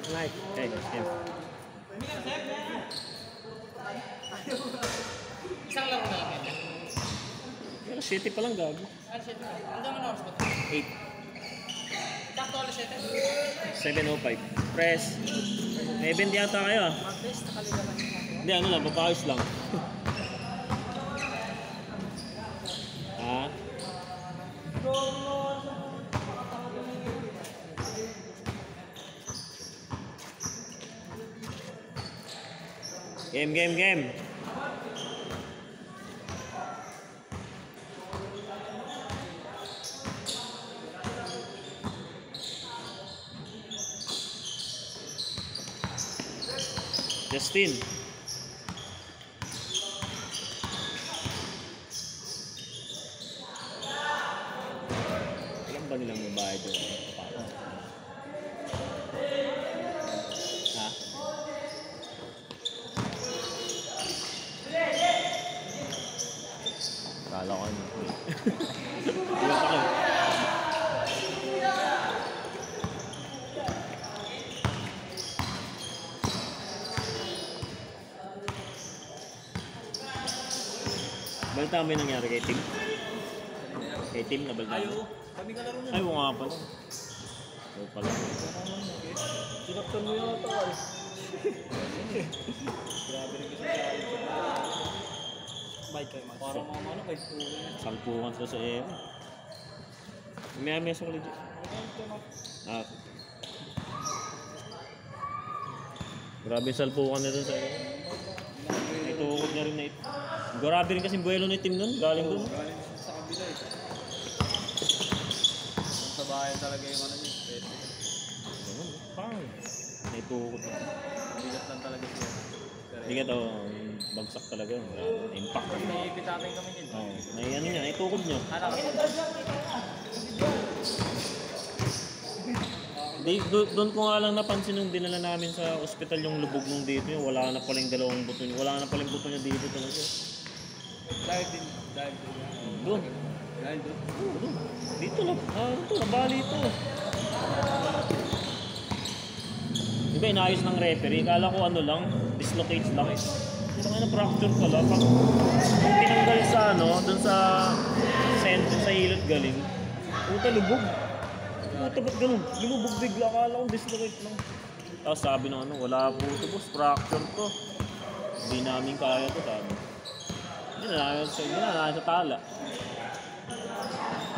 Like, okay, game. Isang laro na lang yan. Pero 7 pa lang gago. Ano siya? Hanggang ano oras ba? 8. Sakto alas 7? 7:05. Press. May event yata kayo ah. Mag-test, nakaligaman natin. Hindi, ano lang, papakayos lang. Ha? Game. Justin. Alam ba nilang mabayad yung kapatid? Ha? Kala ko ano. Iba pa lang. Balita mo yung nangyari kay Tim? Kay Tim na balita mo? Kami ka laro niya. Ay, nga pala. Oo pala. Sinaktan mo yung ito ay. Grabe rin kasi bike kayo mas. Parang mga ano kayo. Salpukan sa ere. May sa ulit. Ah. Grabe yung salpukan nito sa ere. Ito ukot niya rin na ito. Grabe rin kasi buwelo ni Tim nun. Galing dun. Galing sa kabila eh. Sa bahay talaga yung ano niya. Pang. Ito ukot. Bigat lang talaga siya. Bigat o. Bagsak talaga. Impact. Naipitatin kami din. Oo. May ano niya. Ito ukot niya. Anak. Doon ko nga lang napansin nung dinala namin sa ospital yung lubog nung dito. Wala na palang dalawang buto niya. Wala na palang buto niya dito talaga. Dahil din. Doon. Dahil doon. Oo, doon. Dito lang. Ito. Nabali ito. Diba inayos ng referee? Kala ko ano lang. Dislocates lang. Ito nga na fracture pala. Pag tinanggal sa ano, doon sa center, sa hilot galing. Puta, lubog. Puta, ba't ganun? Lumubog bigla. Akala ko dislocate lang. Tapos sabi ng ano, wala po ito boss. Fracture to. Hindi namin kaya to, sabi. Hindi na namin sa tala.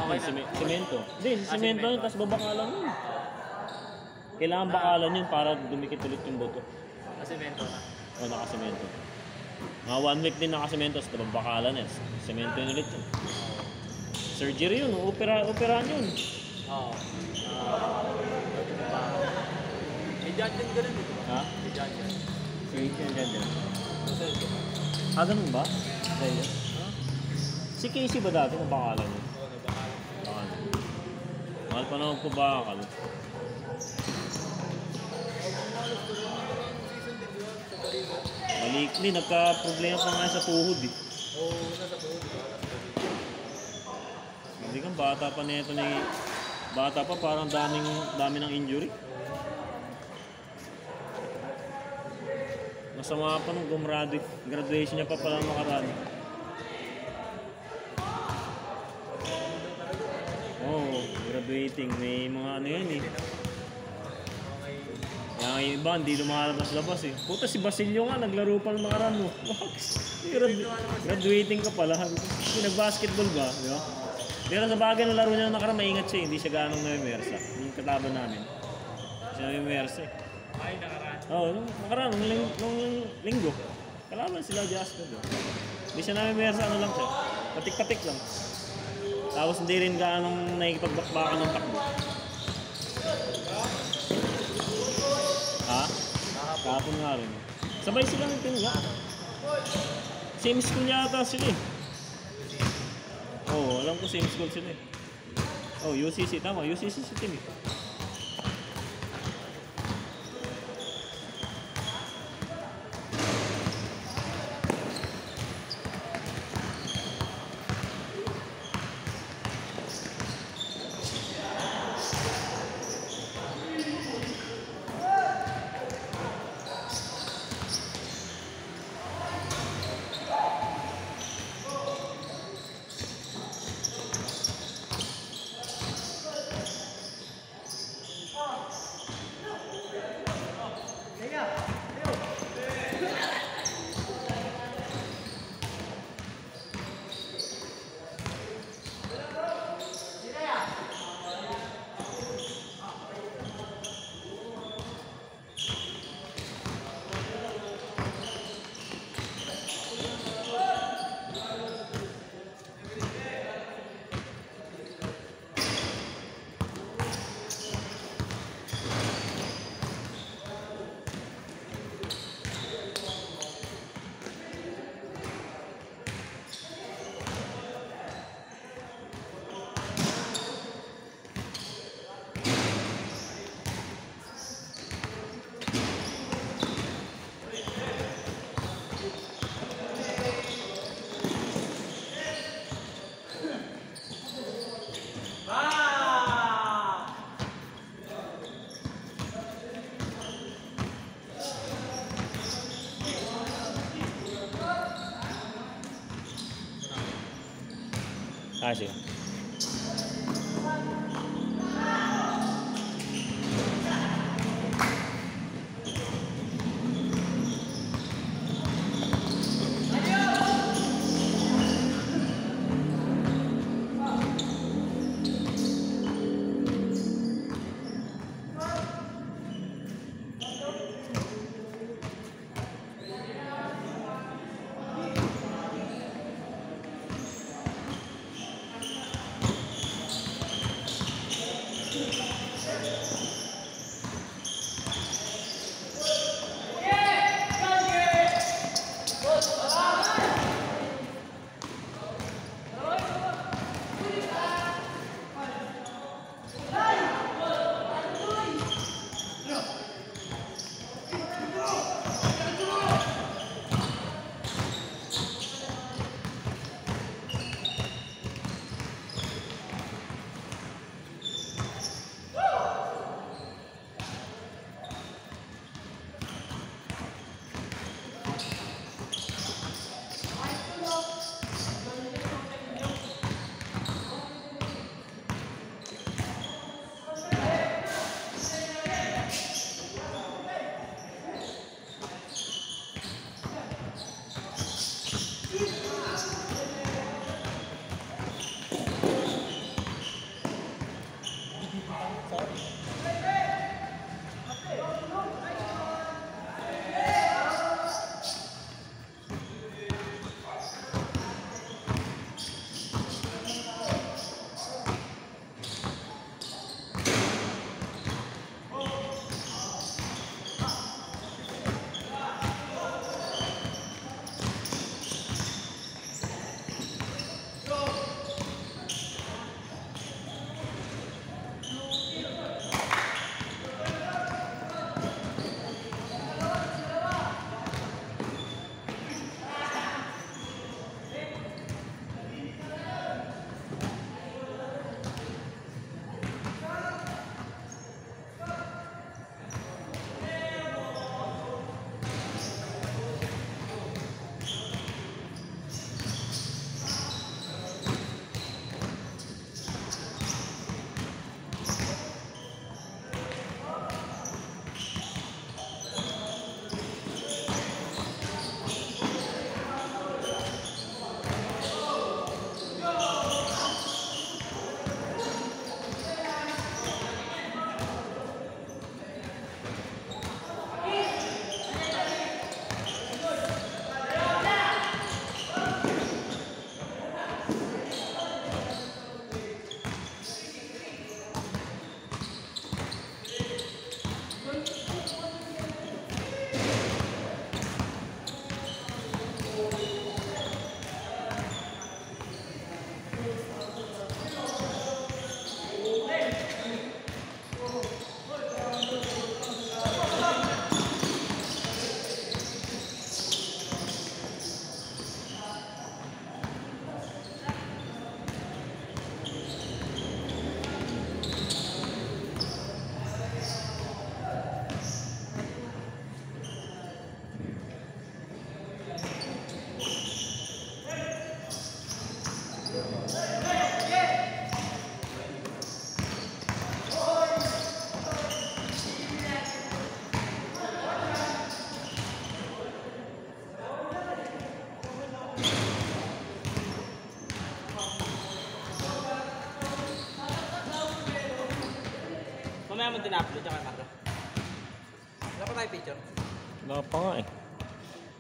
Okay, Semento. Hindi, semento yun, tapos babakalan yun. Kailangan bakalan yun para dumikit ulit yung buto. Semento na. O, nakasemento. Mga 1 week din nakasemento, tapos babakalan eh. Semento yun ulit yun. Surgery yun, operahan yun. Oo. May judge din ganun dito ba? Ha? May judge din. Surgery yan din. Ganun ba? Dahil si Casey ba dati mabakalan yun? Oo, nabakalan. Bakalan. Mahal pa na magpabakal. Malikli, nagka-problema pa nga sa tuhod eh. Oo, nasa tuhod. Hindi kang bata pa nito ni... Bata pa, parang dami ng injury. Masama pa nung graduation niya pa pala makarani. Oh, graduating. May mga ano yan eh. Yung iba, hindi lumalabas-labas eh. Puta, si Basilio nga, naglaro pa ng nakaraan mo. Graduating ka pala. Nag-basketball ba? Di ba? Pero sa bagay ng laro niya nakaraan, maingat siya. Hindi siya ganong namimersa. Yung kataban namin. Hindi siya namimersa eh. Ay, nakaraan. Oo, nakaraan, nung linggo. Kalaban sila Jasper. Hindi siya namimersa, ano lang siya. Patik-patik lang. Tapos hindi rin ganong nakikipagbakbakan ng takbo. Ha? Kahapon nga rin. Sabay sila ng pinga. Same school yata sila eh. Oo, alam ko same school sila eh. Oh, UCC. Tama, UCC si Tim eh. Ah, sige. Mamaya mo din-upload yung camera. Wala pa tayo picture? Wala pa nga eh.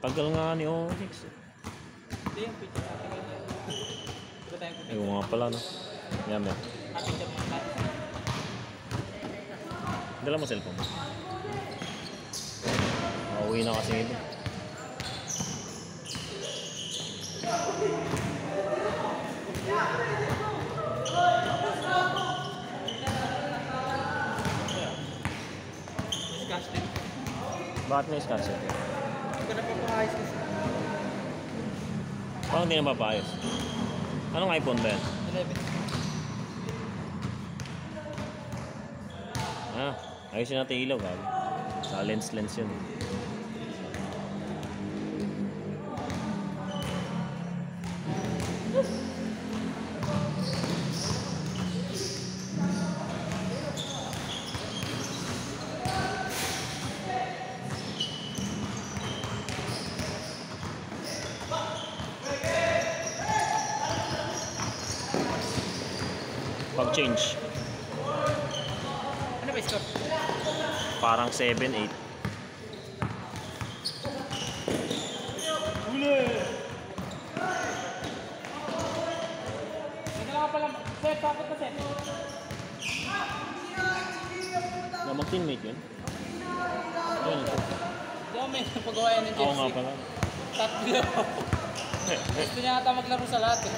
Tagal nga ni Onyx eh. Hindi yung picture natin. Wala tayong picture. Ayaw nga pala no. Yan yan. Picture mo tayo. Dala mo cellphone mo. Mauwi na kasi ito. Bakit may scotch ito? Hindi ko na papakayos kasi. Parang hindi na mapayos. Anong iPhone ba yan? 11. Ah, ayusin natin ilaw gabi. Sa lens yun. Pag-change. Ano ba score? Parang 7-8. Nagkala ka pala. Set, bakit na set? Na mag-teammate yun? Ayun ito. Hindi ako may napagawa yan ng Oo nga jersey. pala. Tatlo. Gusto niya ata maglaro sa lahat eh.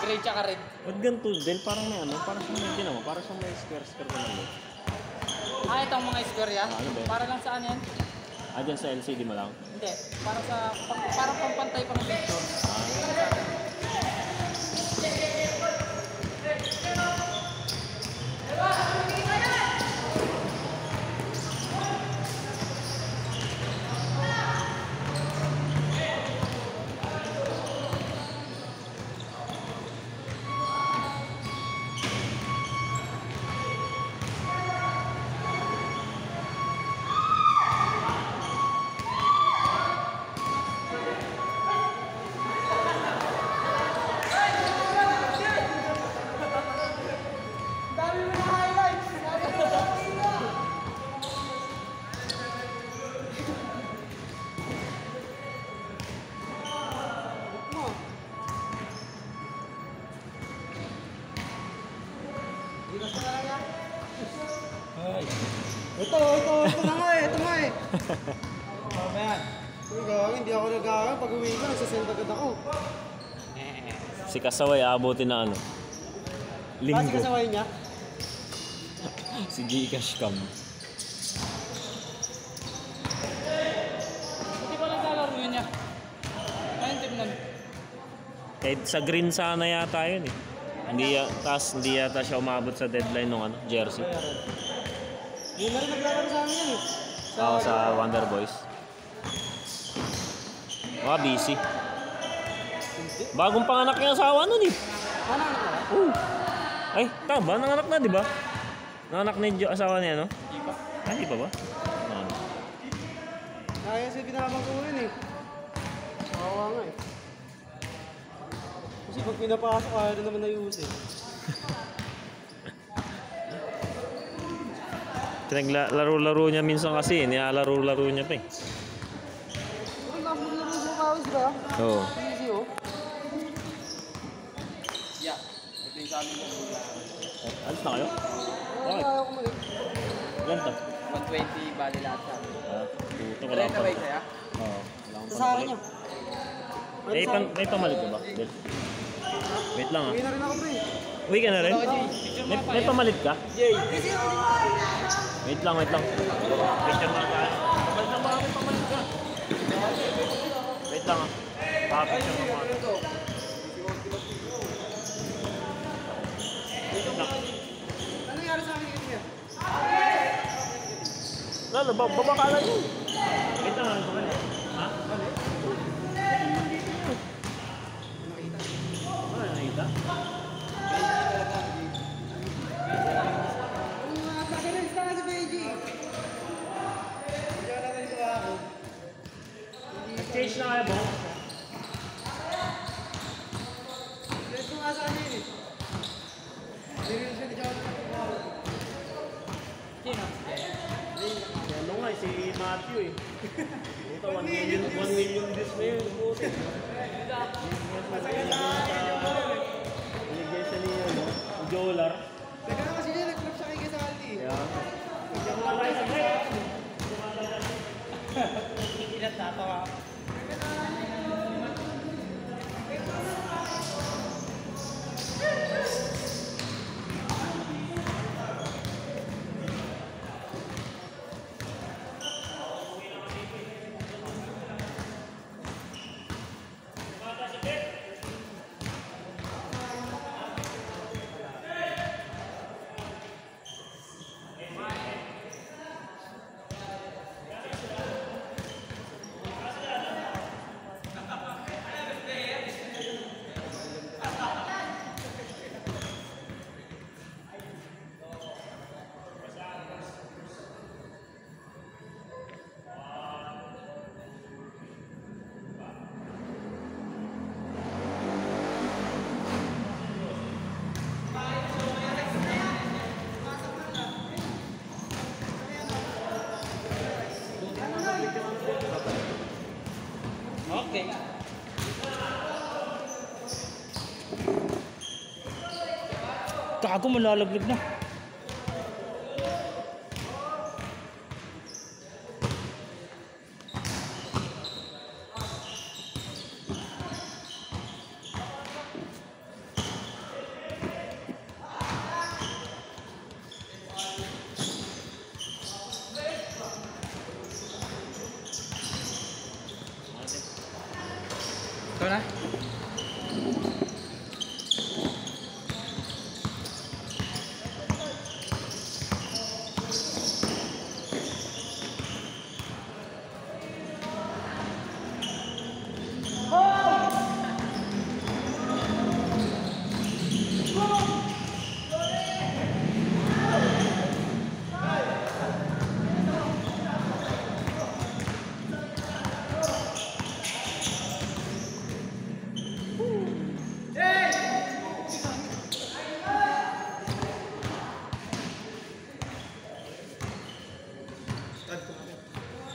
Gray tsaka red. Ba't ganito, Del? Parang may ano? Parang siyang may ginawa. Parang siyang may square na lang. Ah, itong mga score yan? Ano ba yan? Para lang saan yan? Ah, dyan sa LCD mo lang? Hindi. Para sa, parang pampantay pang picture. Ito na nga eh, ito nga eh. Ano ba yan? Uy, gawin, hindi ako nag-aaral. Pag uwi ko, nagsasend agad ako. Si Kasaway, aabutin na ano? Kasi Linggo. kasaway niya. Si Gcash Cam. Hindi ko naglalaro yun niya. Ayun team nun. Kahit sa green sana yata yun eh. Hindi yata siya umabot sa deadline ng ano, jersey. Yun na rin naglalaro sa amin yan eh. Oo, sa Wonder Boys. Busy. Bagong panganak yung asawa nun eh. Ano ka ba? Ay, tama, nanganak na, di ba? Nanganak na yung asawa niya, no? Hindi pa. Ah, di pa ba? Ano? Kaya siya binabang ko rin eh. Kawawa nga eh. Kasi pag pinapasok, ayaw na naman na-use eh. Pinaglaro-laro niya minsan kasi, nilalaro-laro niya pa eh. Uy, maglaro sa kawis ba? Oo. Easy oh. Yeah. Ito yung sa amin yung Alis na kayo? Okay. Ayaw ko mali. Ilan to? 120 bali lahat sa amin. Puto, wala Wala pa. na ba yung saya? Oo. Wala akong Sa akin niya. May pamalit ka ba? Del? Wait lang ah. Uwi na rin ako pre. Uwi ka na rin? Picture mo pa May pamalit ka? Jay. Wait lang. Picture na tayo. Pamalit na ba kami pamalit ka? Wait lang ah. Picture mo pa. Wait lang. Ano nangyari sa amin niya? Lalo, babakala yun. Wait lang ah. Ha? Ano nakita? Nag-release na nga si Beji. Hindi ka natin ito ako. Nag-change na kayo, Bong? Release ko nga sa amin eh. Release ko ni Jonathan. Sino? Ano nga, si Matthew eh. Ito, 1 million views na yun. Binigyan siya ni Jolar. Teka na kasi niya, nag-club siya kay Gasaldi. Kaya, Pinatatawa ako. Gago, malalaglag na. Ito na.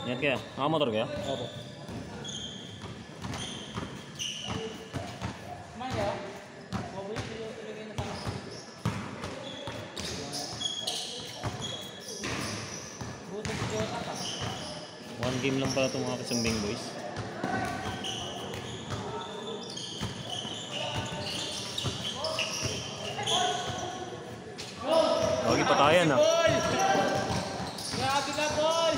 Ingat kayo. Nakamotor kayo? Opo. Kumain kayo? Baboy, ilagay na sana. Butot ko ata. 1 game lang pala itong mga kasumbing boys. Lagi patayan ah. Grabe na, boy!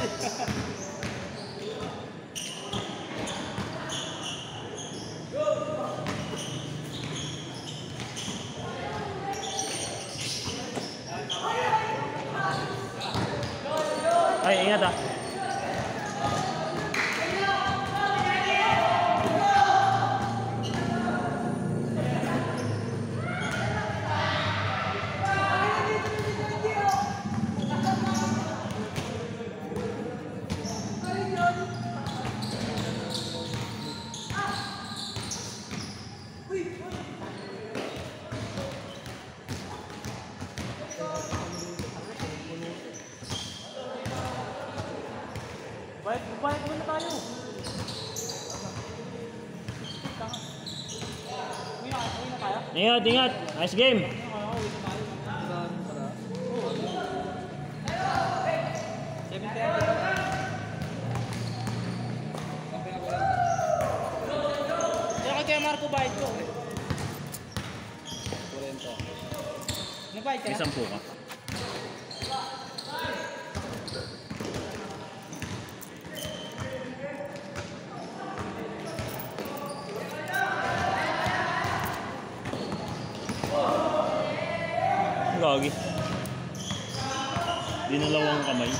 Ay, ingat ah. Bayad muna tayo. Uwi na tayo? Ingat, ingat. Nice game. Kaya kay Marco bayad ko. Nabayad ka May na? 10 ka. Gagi. Dinalawang kamay. Di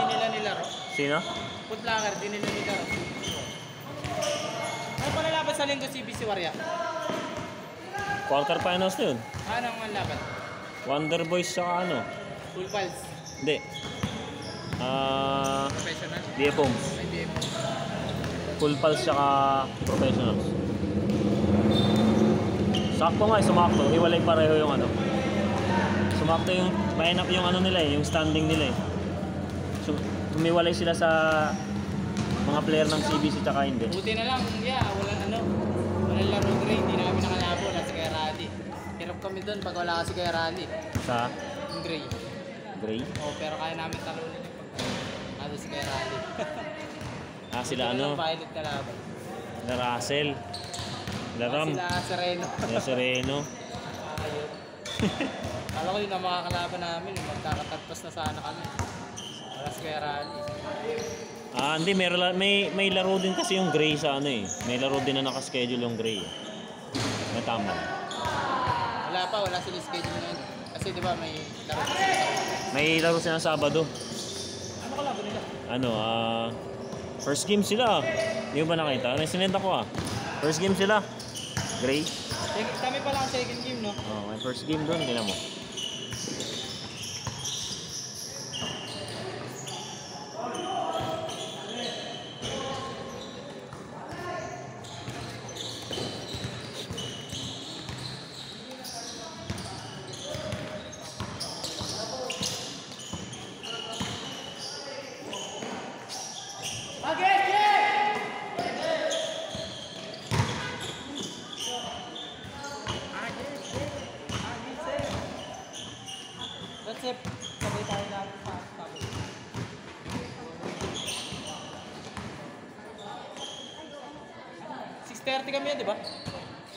nila nilaro. Sino? Putlanger, di nila nilaro. Ano pa nalaban sa linggo si BC Waria? Quarter finals na yun. Ano ang laban? Wonder Boys saka ano? Full Pals. Hindi. Professional. DFOMs. IBM. Full pulse saka professionals. Sakto nga, sumakto. Hiwalay pareho yung ano. Sumakto yung, line up yung ano nila eh, yung standing nila eh. So, humiwalay sila sa mga player ng CBC tsaka hindi. Buti na lang, walang laro Gray, hindi na kami nakalabo, nasa kay Rally. Hirap kami doon pag wala kasi kay Rally. Sa Yung Gray. Gray. Pero kaya namin talunin yung pag si kay Rally. Sila ano, Pilot na laban. na Russell. Laram. Sila Sereno. Na Sereno. Ayun. Kala ko yun ang makakalaban namin, magkakatagpas na sana kami. Wala si kay Rally. Hindi, may laro din kasi yung Gray sa ano eh. May laro din na nakaschedule yung Gray eh. May tama. Wala sila schedule ngayon. Kasi di ba may laro sila. May laro sila ng Sabado. Ano kalaban nila? First game sila. Hindi mo ba nakita? Sinend ako ah. First game sila. Gray. Kami pa lang second game, no? May first game doon. Tingnan mo. 30 kami yan, di ba?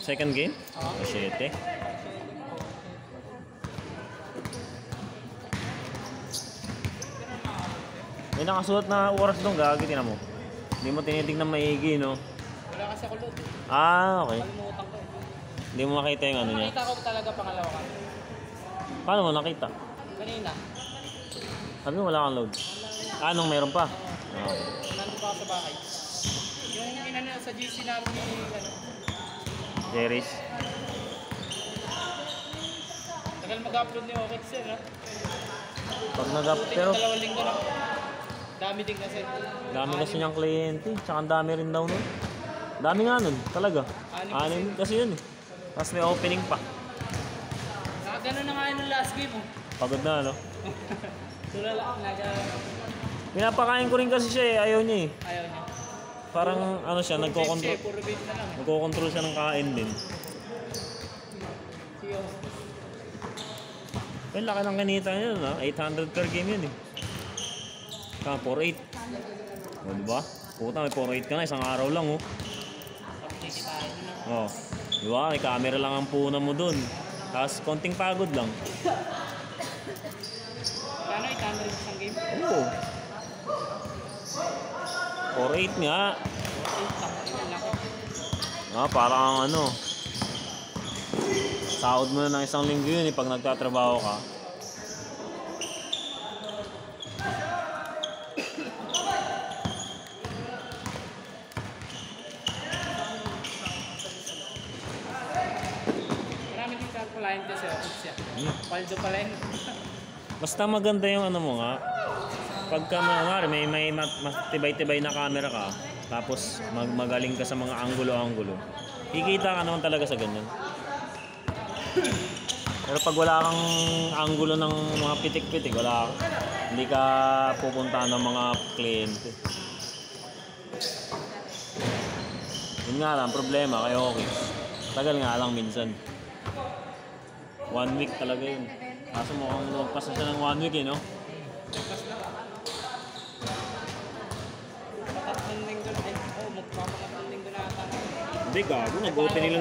Second game? Oo. 7. May nakasuot na oras doon, gagi, tinan mo. Hindi mo tinitignan maigi, no? Wala kasi ako load. Ah, okay. Kalimutan ko eh. Hindi mo makita yung ano niya. Nakita ko talaga pangalawa ka. Paano mo nakita? Kanina. Sabi mo wala kang load. Anong meron pa? Nandun pa ako sa bahay. Yung inano sa GC namin ni ano. Jerry's. Tagal mag-upload ni Okits yun, ha? Pag nag-up, Buti pero yung 2 linggo na. Dami din kasi. dami kasi niyang kliyente. Tsaka ang dami rin daw nun. Dami nga nun, talaga. Anim Kasi yun eh. Tapos may opening pa. Nakagano na nga yun ng last game, oh. Pagod na, ano? Tulala, Pinapakain ko rin kasi siya eh. Ayaw niya eh. ayaw niya. Parang ano siya, Puro nagko-control. puro vape na lang, eh. Nagko-control siya ng kain din. Sige, oh. Ay, laki ng kanita niya ha. 800 per game yun eh. Kaya 4-8. O, diba? Puta, may 4-8 ka na. Isang araw lang oh. Pagkikitahin mo na. Oh. Diba? May camera lang ang punan mo dun. Tapos konting pagod lang. Kano, 800 isang game? Oo. 4-8 nga. Parang ano. Sahod mo na ng isang linggo yun eh pag nagtatrabaho ka. Marami din sa client kasi Okits yan. Paldo pala yun. Basta maganda yung ano mo nga. Pagka may matibay-tibay na camera ka, tapos magaling ka sa mga anggulo-anggulo, kikita ka naman talaga sa ganyan. Pero pag wala kang anggulo ng mga pitik-pitik, hindi ka pupunta ng mga kliyente. Yun nga lang, problema kayo, okay. Tagal nga lang minsan. 1 week talaga yun. Kaso mukhang lumagpas na siya ng 1 week eh, no? Matatlong linggo na. Oo, magpapatatlong linggo na ata. Hindi, gago. Nag-opening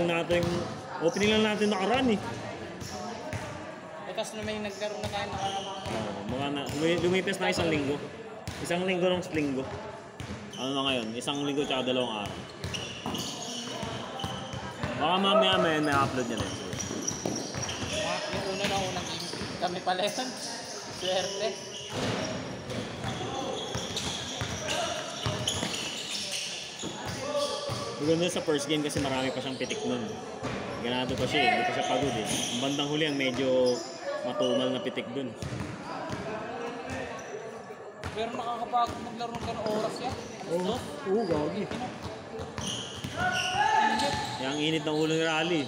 lang natin nakaraan eh. Tapos na may nagkaroon na tayo Lumipas na isang linggo. Isang linggo ng linggo. Ano na ngayon? Isang linggo tsaka 2 araw. Baka mamaya may upload niya next week. Yung una na unang game. Kami pala yun. Swerte. Maganda sa first game kasi marami pa siyang pitik nun. Ganado pa siya eh. Hindi pa siya pagod eh. Ang bandang huli ang medyo matumal na pitik dun. Pero nakakapagod maglaro ng ganong oras yan. Oo, gagi. Yung init ng ulo ni Rally.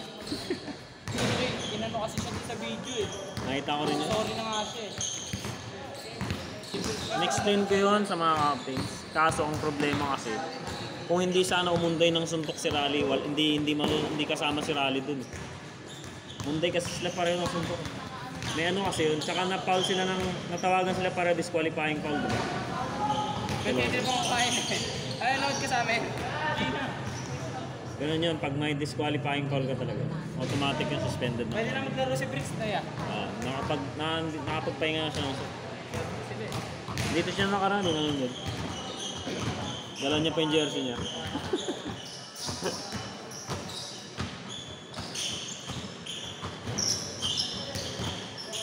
Kasi inano kasi siya sa video eh. Nakita ko rin yun. Sorry na nga siya eh. In-explain ko yun sa mga captains. Kaso ang problema kasi, kung hindi sana umunday ng suntok si Rally, hindi kasama si Rally dun. Munday kasi sila pareho ng suntok. May ano kasi yun, tsaka na-foul sila natawagan sila para disqualifying foul. Diba? Pwede hindi mo kakain eh. Ay, load ka sa amin. Ganun yun, pag may disqualifying foul ka talaga, automatic yung suspended na. Pwede na maglaro si Briggs na yan. Nakapagpahinga na siya ng dito siya nakaraan, nanonood. Dala niya pa yung jersey niya.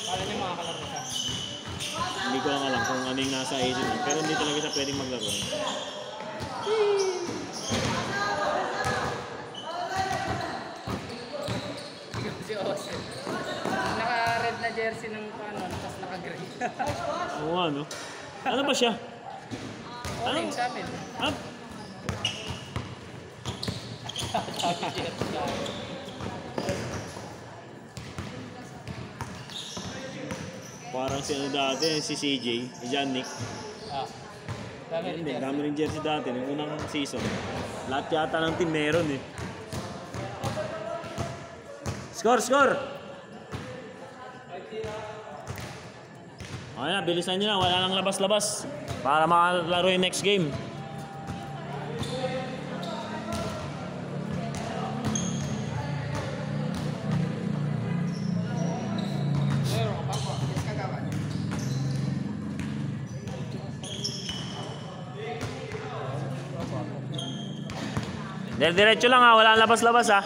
Kala niya makakalaro siya. Hindi ko lang alam kung ano yung nasa isip niya. Pero hindi talaga siya pwedeng maglaro. Si Austin. Naka-red na jersey ng paano, tapos naka-gray. Oo ano? Ano ba siya? Orange sa amin. Ah, Sabi jersey sa amin. parang si ano dati, si CJ, si John Nick. Ah. Dami rin Hindi, jersey. dami rin jersey dati, nung unang season. Lahat yata ng team meron eh. Score! Okay na, bilisan nyo na. Wala nang labas-labas. Para makalaro yung next game. Diretso lang ha, wala labas-labas ha.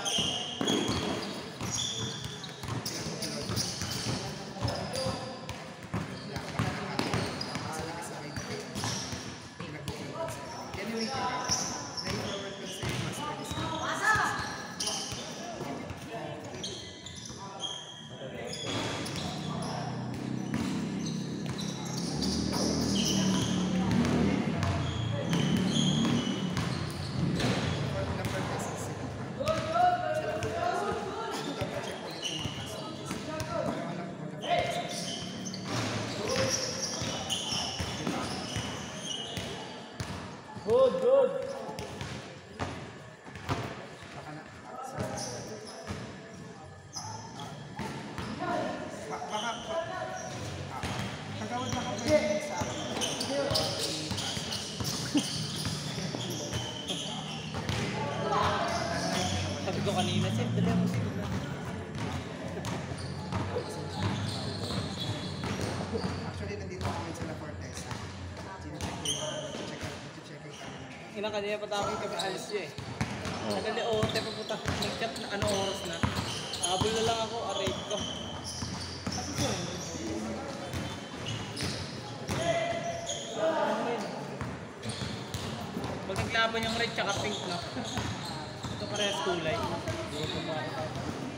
Good. Sabi ko kanina, Sir, dali mo siguro na. Actually, nandito kami sila Fortesa. Ina kanina pa tayo kami alis niya eh. Nagali OT pa puta. Nag-chat na ano oras na. Habol na lang ako, aray ko. Pag naglaban yung red tsaka pink na. Ito parehas kulay.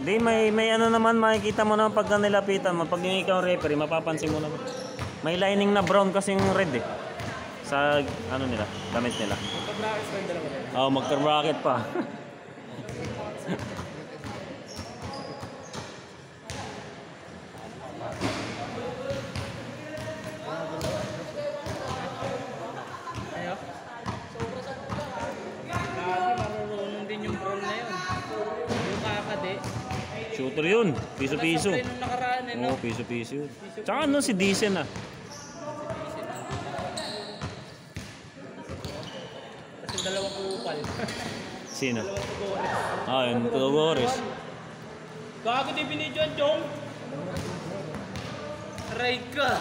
Hindi, may ano naman, makikita mo naman pagka nilapitan mo. Pag yung ikaw referee, mapapansin mo naman. May lining na brown kasi yung red eh. Sa ano nila, damit nila. Magka-brackets pa yung dalawa rin. Oo, magka-bracket pa. Ayo. Grabe, marunong din yung brown na yun. Yung kakade. Shooter yun, piso-piso. Nasakto nung nakaraan eh, no? Oo, piso-piso yun. Tsaka ano si Dicen ah. Kasi dalawang kupal. Sino? Dalawang tugores. Ah, yun, Tugores. Gago di binidyoan, Jong! Aray ka!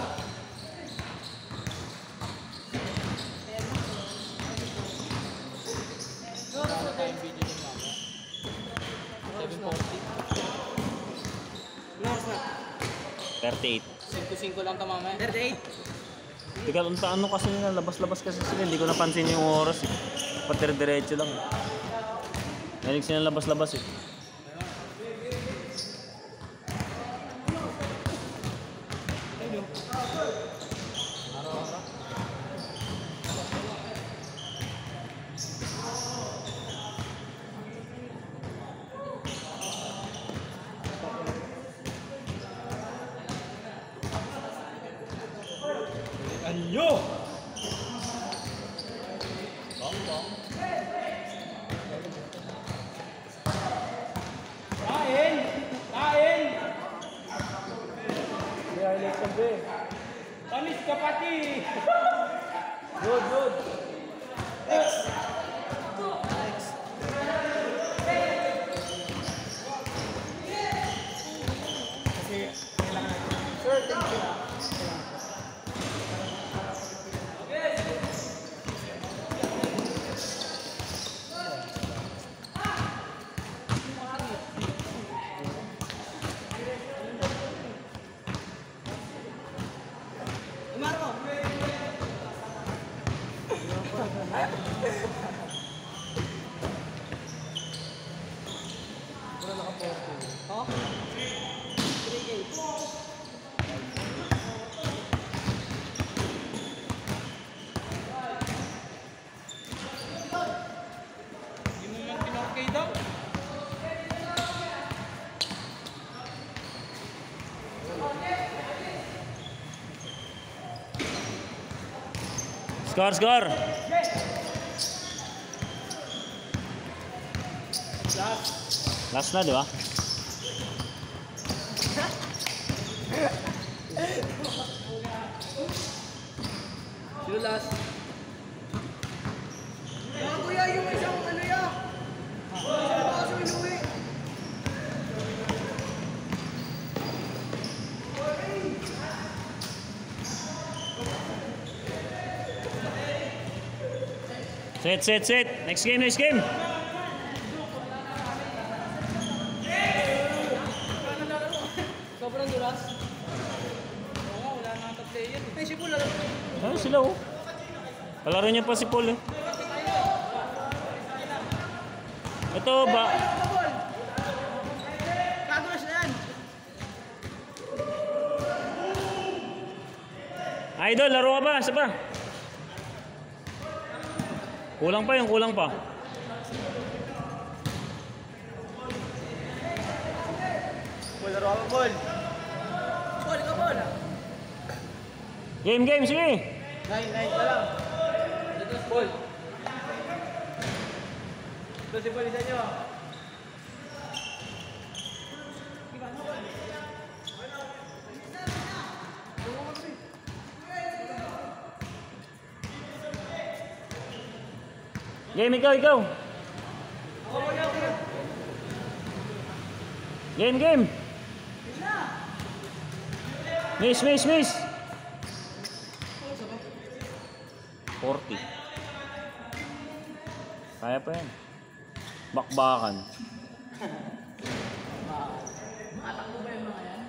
Wala tayong video din mamaya. 7:40. Oras na. 38. 5-5 lang ito mamaya. 38? Teka, ano kasi nila, labas-labas kasi sila. Hindi ko napansin yung oras eh. Patir-diretso lang. Nainig sila labas-labas eh. Anyo! Kain! Kain! Hindi, highlight ka ba eh. Tamis ka pati! Good. Sir, thank you. Hindi mo man tinokay daw. Score! Last na, di ba? Sino last? Kuya, yung isang ano yan? Kaso inuwi. Set. Next game. sila oh. Palaro niya pa si Paul eh. Ito ba? Kagos na yan. Idol, laro ka ba? Isa pa? Kulang pa yung kulang pa. Bol, laro ka, Bol. Bol, ka, Bol. Game, sige. 9 ka lang. Ito si Bol. Ito si Bol, isa nyo. Game, ikaw. Game. Miss. 40. Kaya pa yan. Bakbakan. Matakbo ba yung mga yan?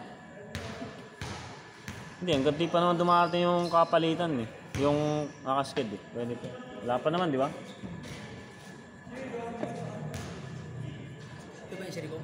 Hindi, hanggang di pa naman dumarating yung kapalitan eh. Yung nakasked eh. Pwede pa. Wala pa naman, di ba? Ito ba yung siri ko?